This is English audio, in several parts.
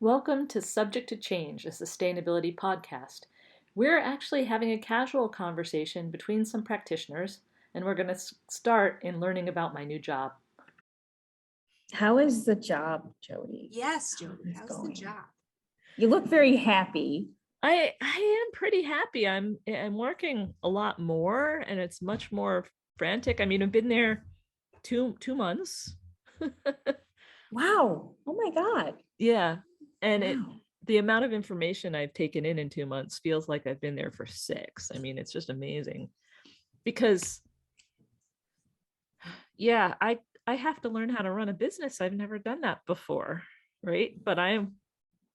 Welcome to Subject to Change, a sustainability podcast. We're actually having a casual conversation between some practitioners, and we're going to start in learning about my new job. How is the job, Jody? Yes, Jody. How's the job? You look very happy. I am pretty happy. I'm working a lot more, and it's much more frantic. I mean, I've been there two months. Wow. Oh my God. Yeah. And Wow. the amount of information I've taken in 2 months feels like I've been there for 6. I mean, it's just amazing because, yeah, I have to learn how to run a business. I've never done that before, right? But I am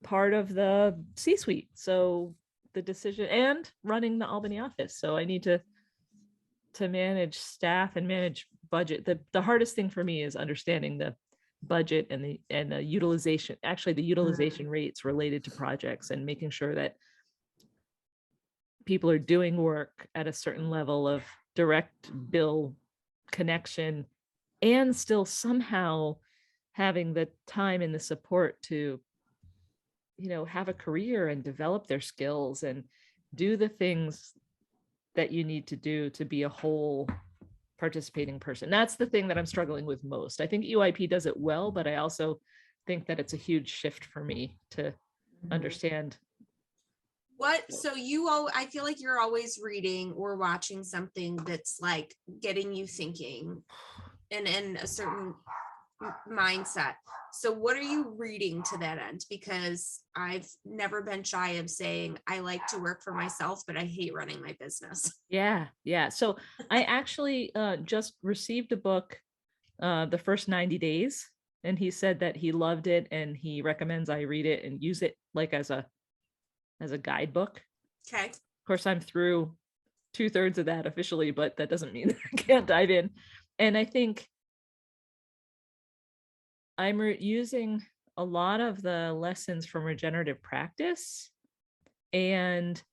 part of the C-suite, so the decision and running the Albany office. So I need to manage staff and manage budget. The hardest thing for me is understanding the budget and the utilization, actually the utilization rates related to projects, and making sure that people are doing work at a certain level of direct bill connection and still somehow having the time and the support to have a career and develop their skills and do the things that you need to do to be a whole participating person. That's the thing that I'm struggling with most. I think EYP does it well, but I also think that it's a huge shift for me to understand. So I feel like you're always reading or watching something that's like getting you thinking and in a certain mindset. So what are you reading to that end? Because I've never been shy of saying I like to work for myself, but I hate running my business. Yeah. So I actually just received a book, The First 90 Days, and he said that he loved it and he recommends I read it and use it like as a guidebook. Okay. Of course, I'm through 2/3 of that officially, but that doesn't mean that I can't dive in. And I think I'm using a lot of the lessons from regenerative practice, and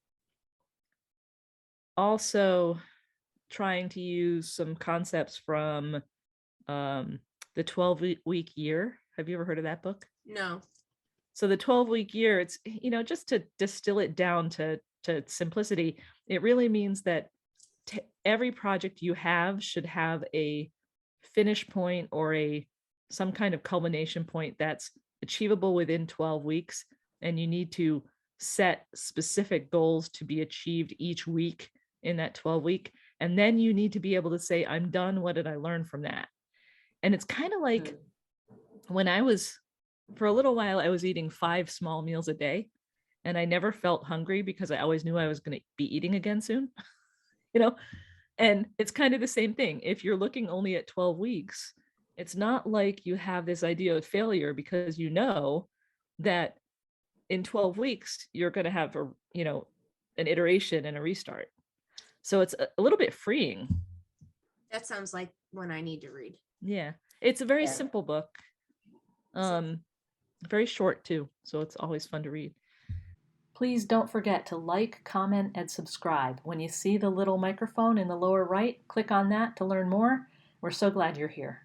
also trying to use some concepts from the 12-week year. Have you ever heard of that book? No. So the 12-week year, it's, just to distill it down to simplicity, it really means that every project you have should have a finish point or some kind of culmination point that's achievable within 12 weeks. And you need to set specific goals to be achieved each week in that 12-week. And then you need to be able to say, I'm done. What did I learn from that? And it's kind of like when for a little while, I was eating 5 small meals a day, and I never felt hungry because I always knew I was going to be eating again soon, and it's kind of the same thing. If you're looking only at 12 weeks, it's not like you have this idea of failure, because you know that in 12 weeks, you're going to have an iteration and a restart. So it's a little bit freeing. That sounds like one I need to read. Yeah. It's a very simple book. Very short too. So it's always fun to read. Please don't forget to like, comment, and subscribe. When you see the little microphone in the lower right, click on that to learn more. We're so glad you're here.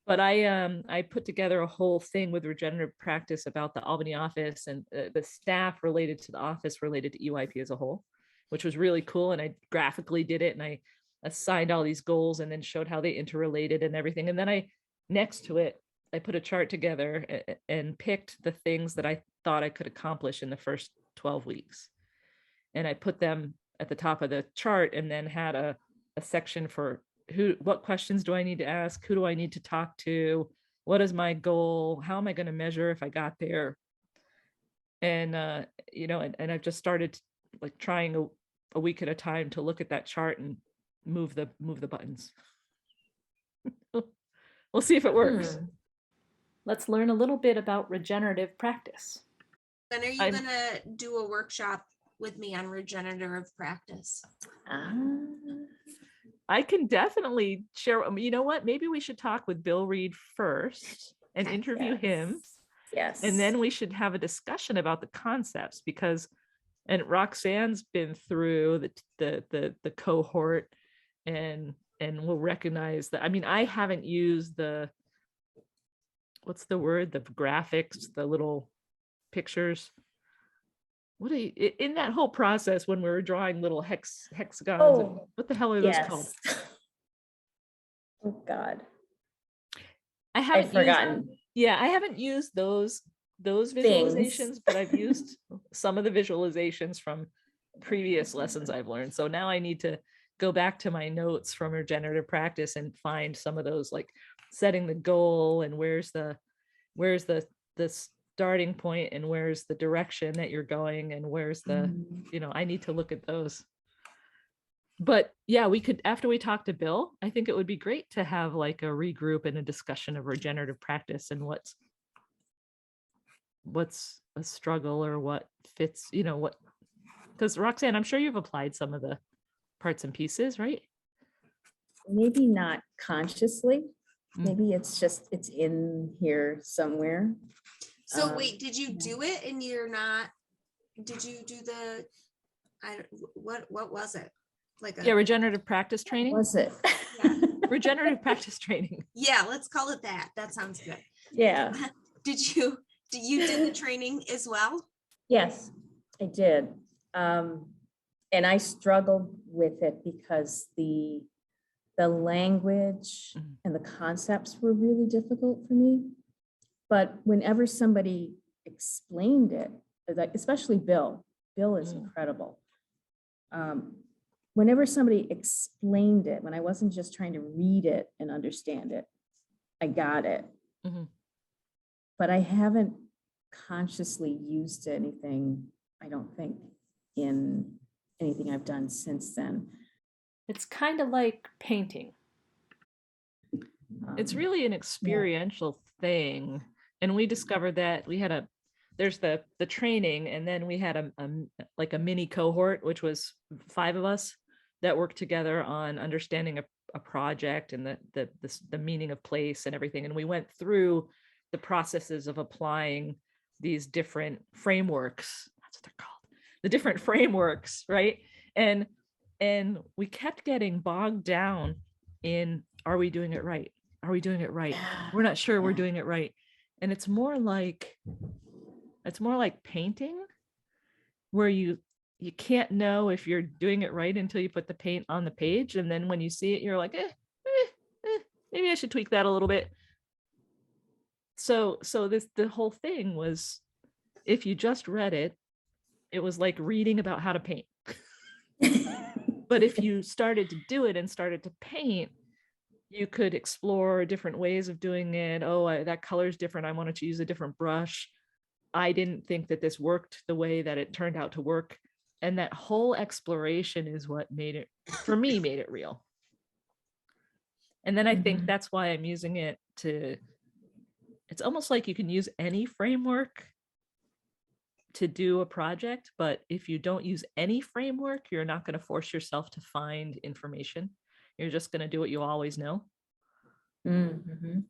But I put together a whole thing with regenerative practice about the Albany office and the staff related to the office related to EYP as a whole, which was really cool. And I graphically did it, and I assigned all these goals and then showed how they interrelated and everything. And then next to it, I put a chart together and picked the things that I thought I could accomplish in the first 12 weeks. And I put them at the top of the chart, and then had a section for what questions do I need to ask? Who do I need to talk to? What is my goal? How am I going to measure if I got there? And, and I've just started like trying a week at a time to look at that chart and move the buttons. We'll see if it works. Let's learn a little bit about regenerative practice. When are you going to do a workshop with me on regenerative practice? I can definitely share. You know what? Maybe we should talk with Bill Reed first and interview him. Yes. And then we should have a discussion about the concepts, and Roxanne's been through the cohort and will recognize that. I mean, I haven't used the what's the word? The graphics, the little pictures. What do you, in that whole process when we were drawing little hexagons, Oh, what the hell are those called? yes. Oh, God. I I've haven't used, forgotten yeah, I haven't used those things. visualizations, but I've used some of the visualizations from previous lessons I've learned. So now I need to go back to my notes from regenerative practice and find some of those, like setting the goal and where's the starting point and where's the direction that you're going and where's the, you know, I need to look at those. But yeah, we could, after we talk to Bill, I think it would be great to have like a regroup and a discussion of regenerative practice and what's a struggle or what fits, you know, what, because Roxanne, I'm sure you've applied some of the parts and pieces, right? Maybe not consciously. Mm. Maybe it's just, it's in here somewhere. So wait, did you do it and you're not, did you do the, what was it? Like a, Yeah, regenerative practice training. Was it? Yeah. Regenerative practice training. Yeah, let's call it that. That sounds good. Yeah. Did you did the training as well? Yes, I did. And I struggled with it because the language Mhm. and the concepts were really difficult for me. But whenever somebody explained it, like especially Bill is incredible. Whenever somebody explained it, when I wasn't just trying to read it and understand it, I got it. Mhm. But I haven't consciously used anything, I don't think, in anything I've done since then. It's kind of like painting. It's really an experiential thing. And we discovered that we had there's the training, and then we had a like a mini cohort, which was 5 of us that worked together on understanding a project and the meaning of place and everything. And we went through the processes of applying these different frameworks. That's what they're called. The different frameworks, right? And we kept getting bogged down in, are we doing it right? Are we doing it right? We're not sure we're doing it right. And it's more like painting, where you can't know if you're doing it right until you put the paint on the page. And then when you see it, you're like, maybe I should tweak that a little bit. So the whole thing was, if you just read it, it was like reading about how to paint. But if you started to do it and started to paint, you could explore different ways of doing it. Oh, that color is different. I wanted to use a different brush. I didn't think that this worked the way that it turned out to work. And that whole exploration is what made it, for me, made it real. And then I think that's why I'm using it to, it's almost like you can use any framework to do a project, but if you don't use any framework, you're not going to force yourself to find information. You're just going to do what you always know. Mm-hmm.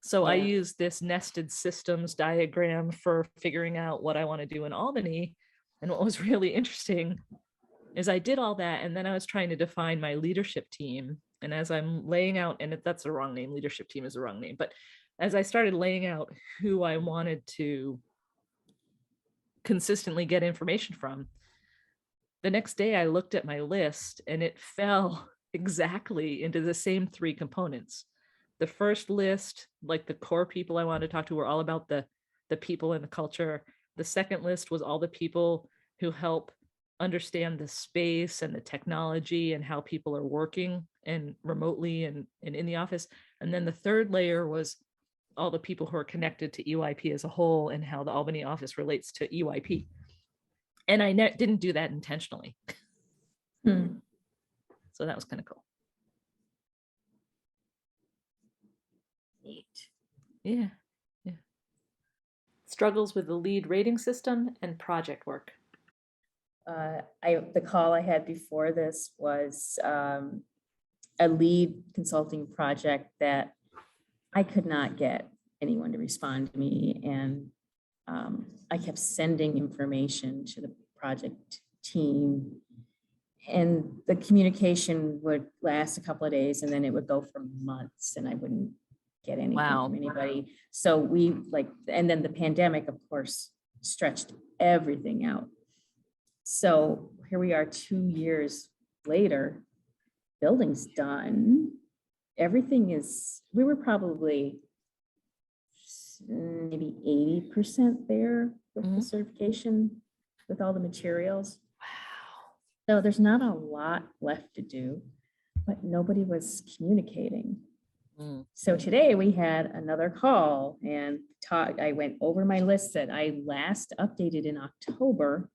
So I use this nested systems diagram for figuring out what I want to do in Albany. And what was really interesting is I did all that, and then I was trying to define my leadership team. And as I'm laying out, and that's the wrong name, leadership team is the wrong name, but as I started laying out who I wanted to consistently get information from, the next day I looked at my list and it fell exactly into the same 3 components. The first list, like the core people I wanted to talk to, were all about the people and the culture. The second list was all the people who help understand the space and the technology and how people are working and remotely and in the office. And then the third layer was all the people who are connected to EYP as a whole and how the Albany office relates to EYP. And I didn't do that intentionally. So that was kind of cool. Neat. Yeah. Struggles with the lead rating system and project work. The call I had before this was a lead consulting project that I could not get anyone to respond to me. And I kept sending information to the project team, and the communication would last a couple of days and then it would go for months and I wouldn't get anything Wow. from anybody. So we like, and then the pandemic, of course, stretched everything out. So here we are 2 years later, building's done. Everything is, we were probably maybe 80% there with the certification, with all the materials. Wow. So there's not a lot left to do, but nobody was communicating. So today we had another call and I went over my list that I last updated in October.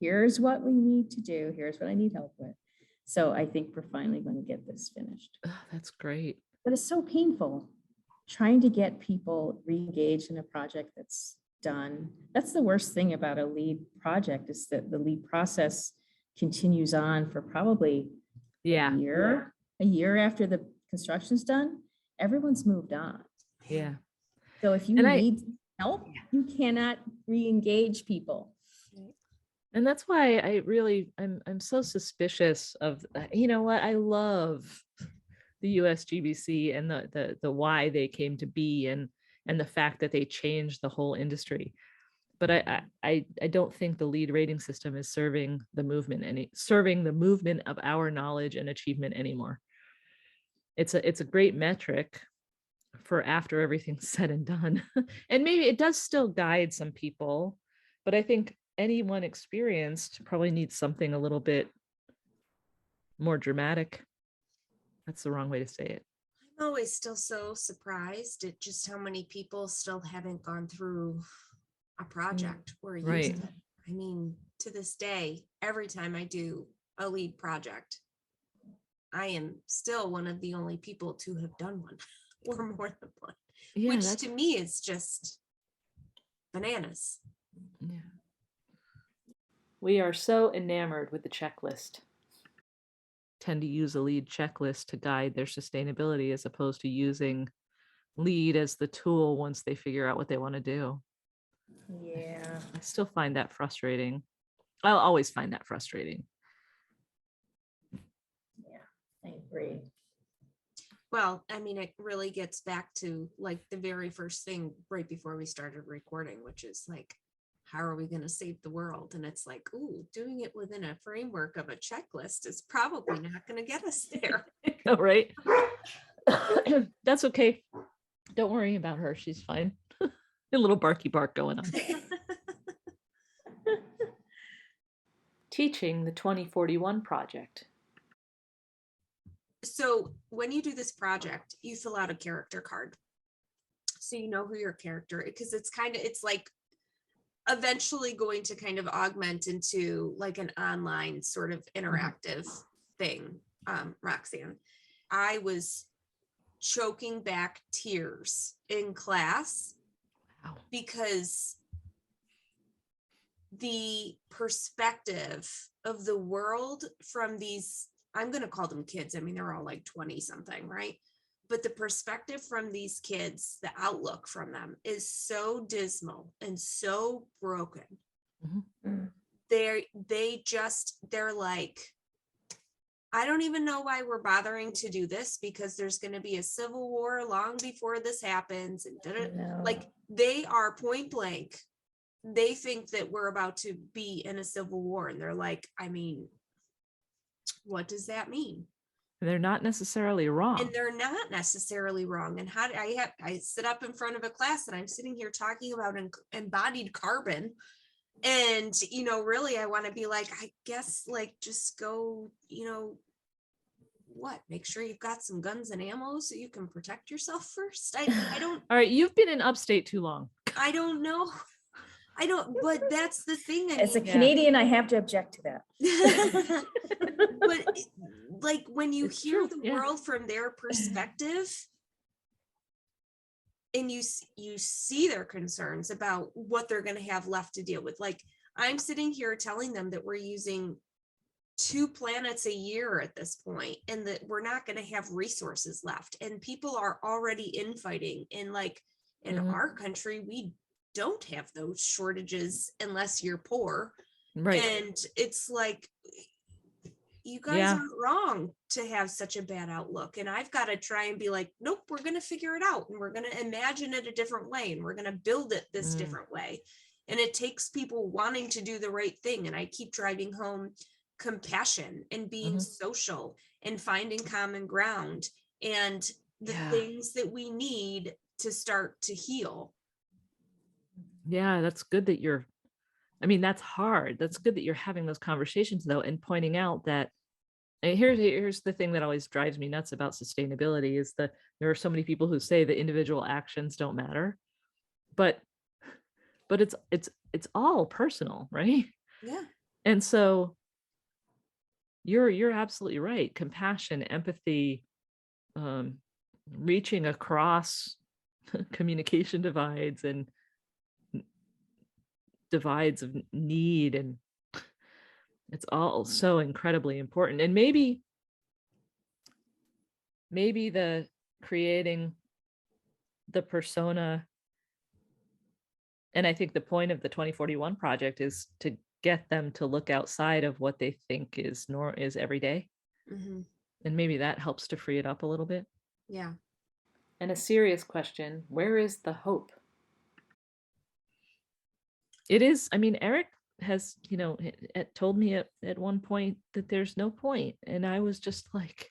Here's what we need to do. Here's what I need help with. So I think we're finally going to get this finished. Oh, that's great. But it's so painful trying to get people re-engaged in a project that's done. That's the worst thing about a lead project, is that the lead process continues on for probably Yeah. a year after the construction's done. Everyone's moved on. Yeah. So if you need help, you cannot re-engage people. And that's why I'm so suspicious of, you know what, I love the USGBC and the why they came to be, and the fact that they changed the whole industry. But I don't think the lead rating system is serving the movement of our knowledge and achievement anymore. It's a great metric for after everything's said and done. And maybe it does still guide some people, but I think anyone experienced probably needs something a little bit more dramatic. That's the wrong way to say it. I'm always still so surprised at just how many people still haven't gone through a project or used it. I mean, to this day, every time I do a lead project, I am still one of the only people to have done one or more than one, which to me is just bananas. Yeah. We are so enamored with the checklist. Tend to use a lead checklist to guide their sustainability, as opposed to using lead as the tool once they figure out what they want to do. Yeah. I still find that frustrating. I'll always find that frustrating. Yeah, I agree. Well, I mean, it really gets back to like the very first thing right before we started recording, which is like, how are we going to save the world? And it's like, ooh, doing it within a framework of a checklist is probably not going to get us there. Oh, right. That's okay. Don't worry about her. She's fine. A little barky bark going on. Teaching the 2041 project. So when you do this project, you fill out a character card. So you know who your character, because it's like eventually going to kind of augment into like an online sort of interactive thing. Roxanne, I was choking back tears in class because the perspective of the world from these, I'm going to call them kids. I mean, they're all like 20 something, right? But the perspective from these kids, the outlook from them is so dismal and so broken. Mm-hmm. They're like, I don't even know why we're bothering to do this, because there's going to be a civil war long before this happens. And like, they are point blank. They think that we're about to be in a civil war. And they're like, I mean, what does that mean? They're not necessarily wrong. And they're not necessarily wrong. And how do I sit up in front of a class and I'm sitting here talking about embodied carbon. And, you know, really, I want to be like, I guess, like, just go, you know, make sure you've got some guns and ammo so you can protect yourself first. I don't. All right. You've been in upstate too long. I don't know. But that's the thing. As a Canadian, I have to object to that. But like, when you hear the world from their perspective, and you see their concerns about what they're going to have left to deal with. Like, I'm sitting here telling them that we're using 2 planets a year at this point, and that we're not going to have resources left. And people are already infighting. And like, in our country, we don't have those shortages unless you're poor. Right. And it's like, you guys Yeah. aren't wrong to have such a bad outlook. And I've got to try and be like, nope, we're going to figure it out. And we're going to imagine it a different way. And we're going to build it this different way. And it takes people wanting to do the right thing. And I keep driving home compassion and being social and finding common ground and the things that we need to start to heal. Yeah, that's good that you're, I mean, that's hard. That's good that you're having those conversations though, and pointing out that, and here's the thing that always drives me nuts about sustainability is that there are so many people who say that individual actions don't matter, but it's all personal, right? Yeah. And so you're absolutely right. Compassion, empathy, reaching across communication divides and divides of need, and it's all so incredibly important. And maybe the creating the persona, and I think the point of the 2041 project is to get them to look outside of what they think is every day. And maybe that helps to free it up a little bit. Yeah. And a serious question, where is the hope? It is, I mean, Eric has, told me at one point that there's no point. And I was just like,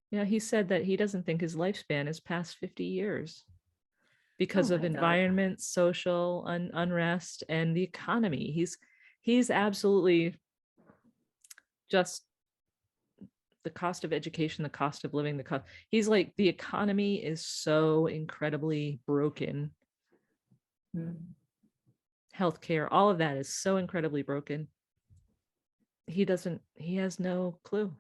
he said that he doesn't think his lifespan is past 50 years because of environment, social unrest, and the economy. He's absolutely just the cost of education, the cost of living, he's like, the economy is so incredibly broken. Healthcare, all of that is so incredibly broken. He has no clue.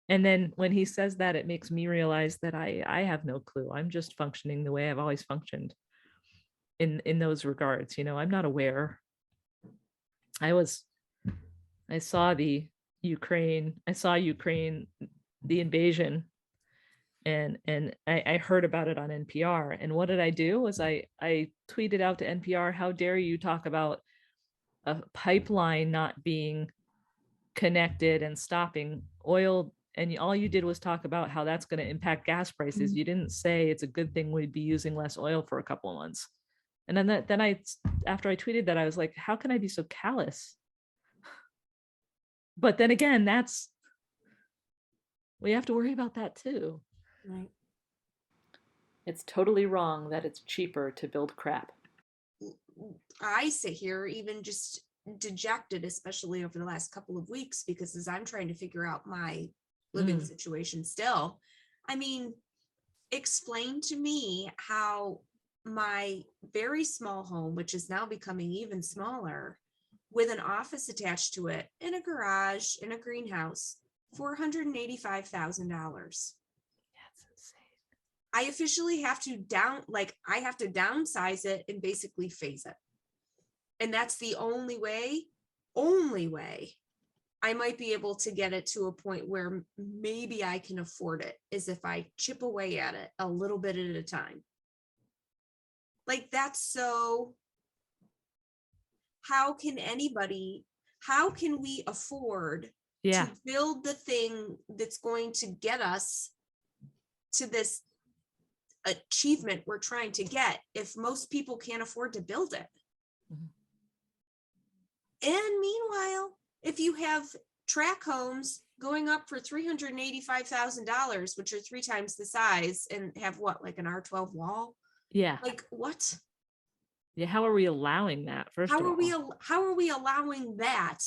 And then when he says that, it makes me realize that I have no clue. I'm just functioning the way I've always functioned in those regards. I'm not aware. I saw Ukraine, the invasion, and I heard about it on NPR. And what did I do was I tweeted out to NPR, how dare you talk about a pipeline not being connected and stopping oil, and all you did was talk about how that's going to impact gas prices. You didn't say it's a good thing we'd be using less oil for a couple of months. And then after I tweeted that, I was like, how can I be so callous? But then again, we have to worry about that too. Right. It's totally wrong that it's cheaper to build crap. I sit here even just dejected, especially over the last couple of weeks, because as I'm trying to figure out my living situation still, I mean, explain to me how my very small home, which is now becoming even smaller, with an office attached to it, in a garage, in a greenhouse, $485,000. That's insane. I officially have to downsize it and basically phase it. And that's the only way I might be able to get it to a point where maybe I can afford it, is if I chip away at it a little bit at a time. Like, that's so, how can we afford to build the thing that's going to get us to this achievement we're trying to get if most people can't afford to build it? And meanwhile, if you have track homes going up for $385,000, which are 3 times the size, and have what, like an R12 wall? Yeah. Like, what? Yeah. How are we allowing that? How are we allowing that?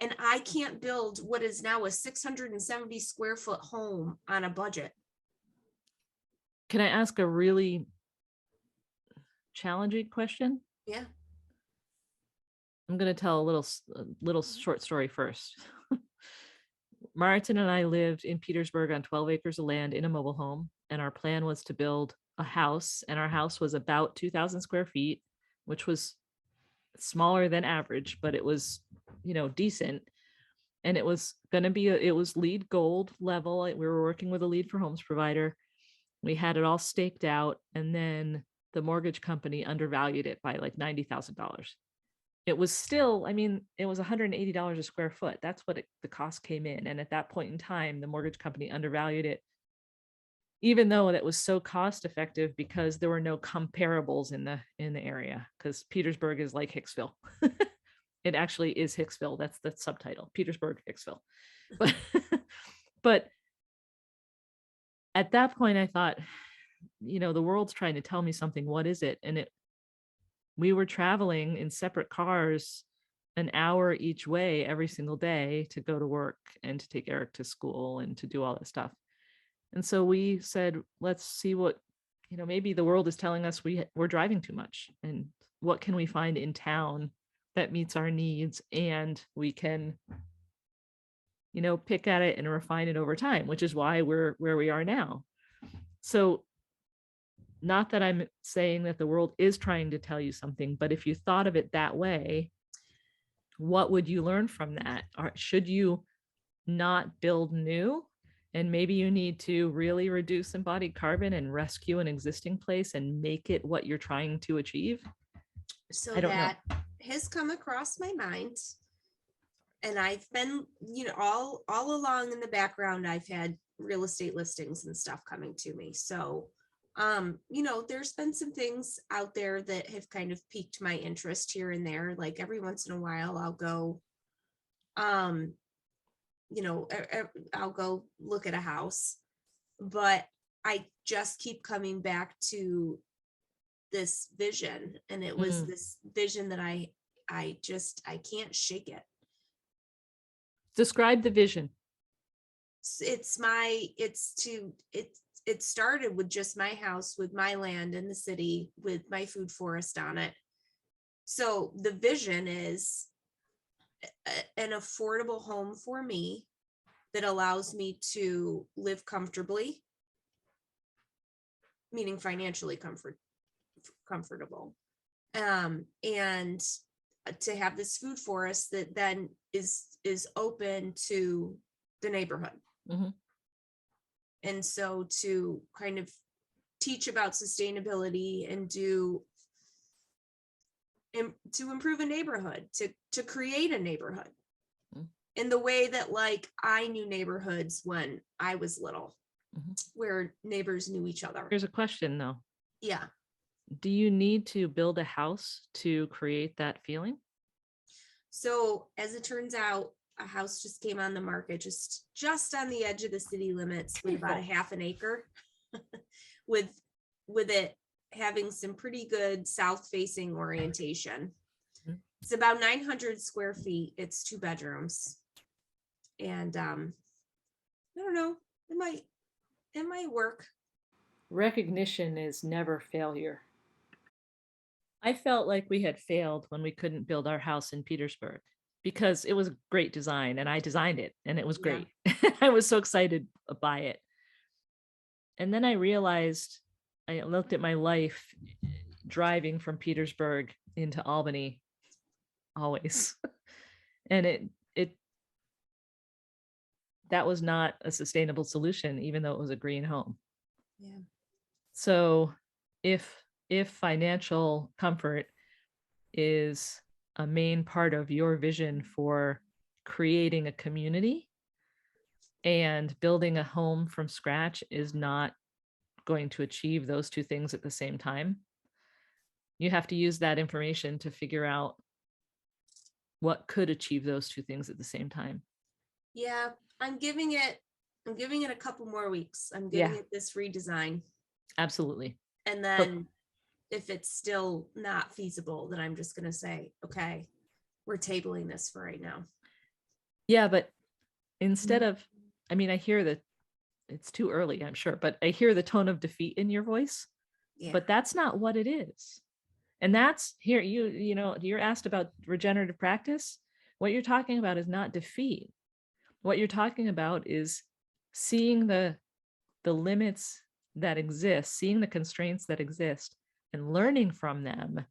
And I can't build what is now a 670 square foot home on a budget. Can I ask a really challenging question? Yeah. I'm going to tell a little short story first. Martin and I lived in Petersburg on 12 acres of land in a mobile home, and our plan was to build a house, and our house was about 2,000 square feet, which was smaller than average, but it was, decent. And it was going to be, it was LEED gold level. We were working with a LEED for Homes provider. We had it all staked out, and then the mortgage company undervalued it by like $90,000. it was still, I mean, it was $180 a square foot. That's what the cost came in. And at that point in time, the mortgage company undervalued it, even though that was so cost effective because there were no comparables in the area, because Petersburg is like Hicksville. It actually is Hicksville. That's the subtitle, Petersburg, Hicksville. But but at that point I thought, the world's trying to tell me something. What is it? And we were traveling in separate cars an hour each way every single day to go to work and to take Eric to school and to do all that stuff. And so we said, let's see what, maybe the world is telling us we're driving too much, and what can we find in town that meets our needs, and we can, pick at it and refine it over time, which is why we're where we are now. So not that I'm saying that the world is trying to tell you something, but if you thought of it that way, what would you learn from that? Or should you not build new? And maybe you need to really reduce embodied carbon and rescue an existing place and make it what you're trying to achieve. So I don't know. that has come across my mind. And I've been, all along in the background, I've had real estate listings and stuff coming to me. So, there's been some things out there that have kind of piqued my interest here and there. Like every once in a while, I'll go, I'll go look at a house, but I just keep coming back to this vision. And it was this vision that I can't shake it. Describe the vision. It started with just my house, with my land in the city, with my food forest on it. So the vision is an affordable home for me that allows me to live comfortably, meaning financially comfortable, and to have this food forest that then is open to the neighborhood. Mm-hmm. And so to kind of teach about sustainability and to improve a neighborhood, to create a neighborhood in the way that like I knew neighborhoods when I was little, where neighbors knew each other. Here's a question though. Yeah. Do you need to build a house to create that feeling? So as it turns out, a house just came on the market just on the edge of the city limits with about a half an acre with it having some pretty good south facing orientation. It's about 900 square feet. It's 2 bedrooms. And I don't know, it might work. Recognition is never failure. I felt like we had failed when we couldn't build our house in Petersburg, because it was a great design and I designed it and it was great. Yeah. I was so excited by it. And then I realized, I looked at my life driving from Petersburg into Albany always. And that was not a sustainable solution, even though it was a green home. Yeah. So if financial comfort is a main part of your vision for creating a community, and building a home from scratch is not going to achieve those two things at the same time, you have to use that information to figure out what could achieve those two things at the same time. Yeah, I'm giving it a couple more weeks. I'm giving it this redesign. Absolutely. And then if it's still not feasible, then I'm just going to say, okay, we're tabling this for right now. Yeah, but instead of, I mean, I hear that it's too early, I'm sure, but I hear the tone of defeat in your voice. Yeah. But that's not what it is. And that's here, you're asked about regenerative practice. What you're talking about is not defeat. What you're talking about is seeing the limits that exist, seeing the constraints that exist, and learning from them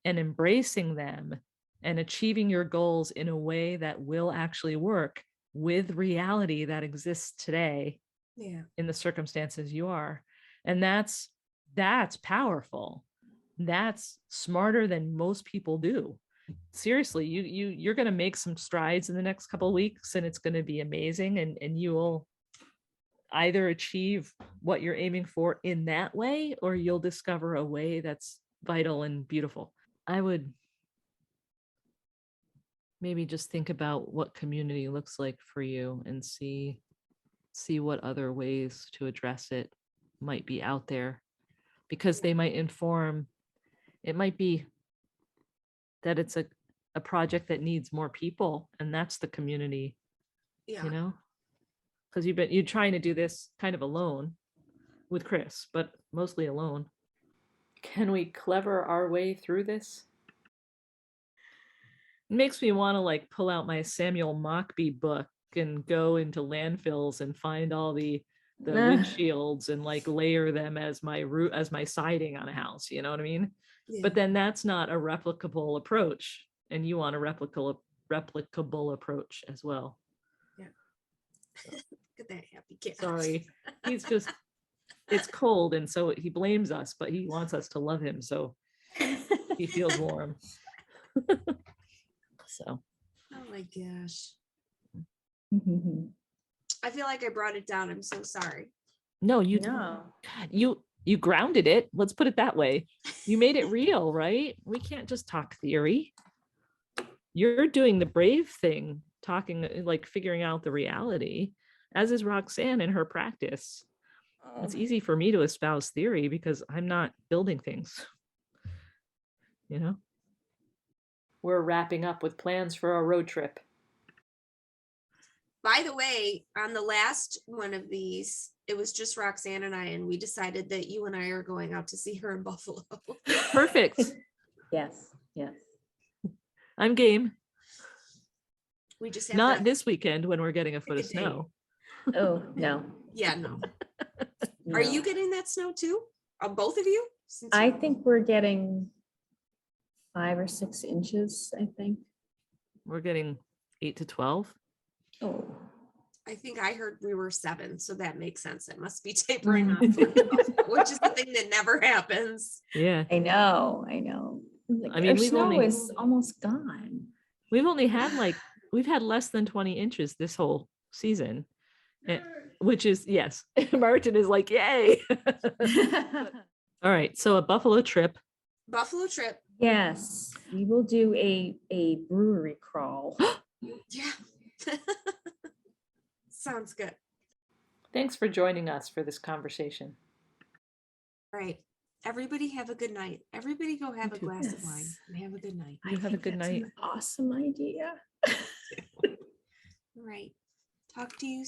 and embracing them and achieving your goals in a way that will actually work with reality that exists today. Yeah. In the circumstances you are. And that's powerful. That's smarter than most people do. seriously, you're going to make some strides in the next couple of weeks, and it's going to be amazing, and you will either achieve what you're aiming for in that way, or you'll discover a way that's vital and beautiful. I would maybe just think about what community looks like for you and see what other ways to address it might be out there, because they might inform. It might be that it's a project that needs more people, and that's the community, Yeah. you know, because you're trying to do this kind of alone with Chris, but mostly alone. Can we clever our way through this? It makes me want to like pull out my Samuel Mockbee book and go into landfills and find all the windshields and like layer them as my siding on a house, you know what I mean? Yeah. But then that's not a replicable approach, and you want a replicable approach as well. Yeah. Look at that happy cat. Sorry, he's just, it's cold, and so he blames us, but he wants us to love him, so he feels warm. So. Oh my gosh. I feel like I brought it down. I'm so sorry. No, you No. you grounded it. Let's put it that way. You made it real, right? We can't just talk theory. You're doing the brave thing, talking, like figuring out the reality, as is Roxanne in her practice. It's easy for me to espouse theory because I'm not building things, you know? We're wrapping up with plans for our road trip. By the way, on the last one of these, it was just Roxanne and I, and we decided that you and I are going out to see her in Buffalo. Perfect. Yes, yes. I'm game. We just have Not to- this weekend when we're getting a foot of Pick a date. snow. Oh, no. Yeah, no. no. Are you getting that snow too? Both of you? Since I you- think we're getting 5 or 6 inches, I think. We're getting 8 to 12. Oh. I think I heard we were 7, so that makes sense. It must be tapering off, which is the thing that never happens. Yeah. I know. Like, I mean, our we've snow only- is almost gone. We've only had we've had less than 20 inches this whole season, which is, yes, Martin is like, yay. All right. So a Buffalo trip. Buffalo trip. Yes, we will do a brewery crawl. Yeah. Sounds good. Thanks for joining us for this conversation. All right. Everybody have a good night. Everybody go have a glass of wine Yes. and have a good night. You have a good night. An awesome idea. All right. Talk to you